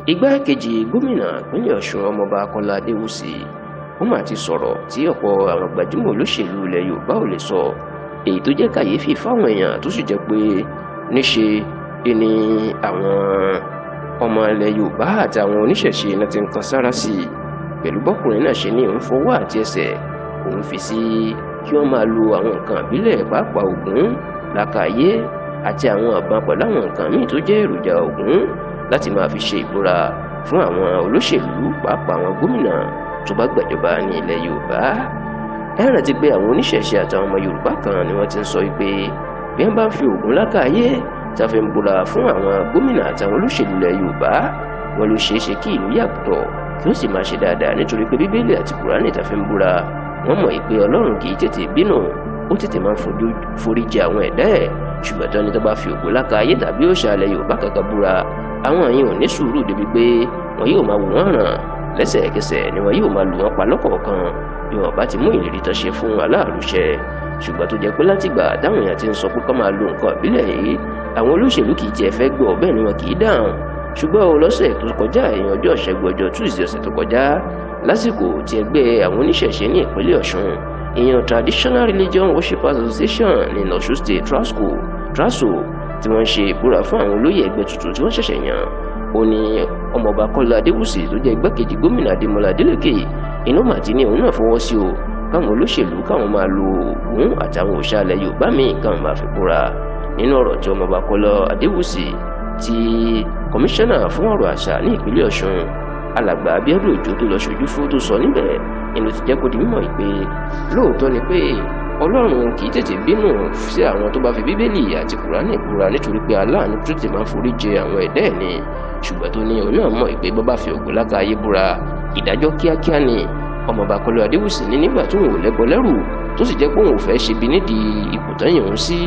Igbákejì gómìnà ìpínlẹ̀ Ọ̀ṣun ọmọọba Kọ́lá Adéwùsì ó mà ti sọ̀rọ̀ tí ọ̀pọ̀ àwọn gbajúmọ̀ olóṣèlú ilẹ̀ Yorùbá ò lè sọ, èyí tó jẹ́ kàyéfì fáwọn èèyàn tó sì jẹ́ pé níṣe ni àwọn ọmọ ilẹ̀ Yorùbá àti àwọn oníṣẹ̀ṣe náà ti ń kan sára sí i pẹ̀lú bọ́kùnrin náà ṣe ní òun fọwọ́ àti ẹsẹ̀ òun fi sí kí wọ́n máa lo àwọn nǹkan ìbílẹ̀ pàápàá Ògún, làkàyé àti àwọn ọ̀bàn pẹ̀lú àwọn nǹkan míì tó jẹ́ èròjà Ògún láti máa fi ṣe ìbúra fún àwọn olóṣèlú pàápàá àwọn gómìnà tó bá gbàjọba ní ilẹ̀ Yorùbá. Ẹ rántí pé àwọn oníṣẹ̀ṣe àtàwọn ọmọ Yorùbá kan ni wọ́n ti ń sọ pé bí wọ́n bá ń fi Ògún lákàyé tá a fi ń búra fún àwọn gómìnà àtàwọn olóṣèlú ilẹ̀ Yorùbá, wọn ló ṣeé ṣe kí ìlú yàtọ̀ kí ó sì máa ṣe dáadáa nítorí pé Bíbélì àti Kùránì tá a fi ń búra wọ́n mọ̀ pé Ọlọ́run kì í tètè bínú, ó tètè máa ń foríjì àwọn ẹ̀dá ẹ̀, ṣùgbọ́n tó ní tó bá fi Ògún lákàyé tàbí òòṣà ilẹ̀ Yorùbá kankan búra, àwọn yìí ò ní sùúrù débi pé wọn yóò máa wò wọ́n ràn lẹ́sẹ̀kẹsẹ̀ ni wọn yóò máa lù wọ́n pa lọ́kọ̀ọ̀kan bí wọn bá ti mú ìlérí tó ṣe fún aláàlú ṣẹ. Ṣùgbọ́n tó jẹ́ pé látìgbà táwọn èèyàn ti ń sọ pé ká máa lo nǹkan ìbílẹ̀ yìí, àwọn olóṣèlú kì í tiẹ̀ fẹ́ gbọ́, bẹ́ẹ̀ ni wọn kì í dáhùn. Ṣùgbọ́n lọ́sẹ̀ tó kọjá ìyẹn ọjọ́ Ìṣẹ́gun ọjọ́ Tuesday ọ̀sẹ̀ tó kọjá, lásìkò tí ẹgbẹ́ àwọn oníṣẹ̀ṣe ní ìpínlẹ̀ Ọ̀ṣun ìyẹn Traditional Religion Worshipers Association ní Ọ̀ṣun State TRASO tí wọ́n ń ṣe ìbúra fún àwọn olóyè ẹgbẹ́ tuntun tí wọ́n ṣẹ̀ṣẹ̀ yàn, ó ní ọmọọba Kọ́lá Adéwùsì tó jẹ́ igbákejì gómìnà Adémọ́lá Adélékè inú màtí ní òun náà fọwọ́ sí o káwọn olóṣèlú káwọn máa lo Ògún àtàwọn òòṣà ilẹ̀ Yorùbá míì káwọn máa fi búra. Nínú ọ̀rọ̀ tí ọmọọba Kọ́lá Adéwùsì tí kọmíṣánná fún ọ̀rọ̀ àṣà ní ìpínlẹ̀ Ọ̀ṣun alàgbà Abíọ́dún Òjó tó lọ ṣojú fún tó sọ níbẹ̀ inú ti jẹ́ kó di mímọ̀ pé lóòótọ́ ni pé Ọlọ́run kì í tètè bínú sí àwọn tó bá fi Bíbélì àti Kùránì búra nítorí pé aláàánú tó tètè máa ń forí jì àwọn ẹ̀dá ẹ̀ ni, ṣùgbọ́n tó ní òun náà mọ̀ pé bọ́ bá fi Ògún lákàyé búra ìdájọ́ kíákíá ni. Ọmọọba Kọ́lá Adéwùsì ní nígbà tó òun ò lẹ́bọ lẹ́rù tó sì jẹ́ pé òun ò fẹ́ ṣe bí nídìí ipò tán yàn òun sí,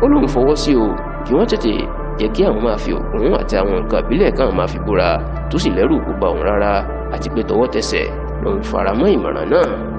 ó lóun fọwọ́ sí o kí wọ́n tètè jẹ́ kí àwọn máa fi Ògún àti àwọn nǹkan ìbílẹ̀ káwọn máa fi búra tó sì lẹ́rù kó bá òun rárá, àti pé tọwọ́ tẹsẹ̀ lòun faramọ́ ìmọ̀ràn náà.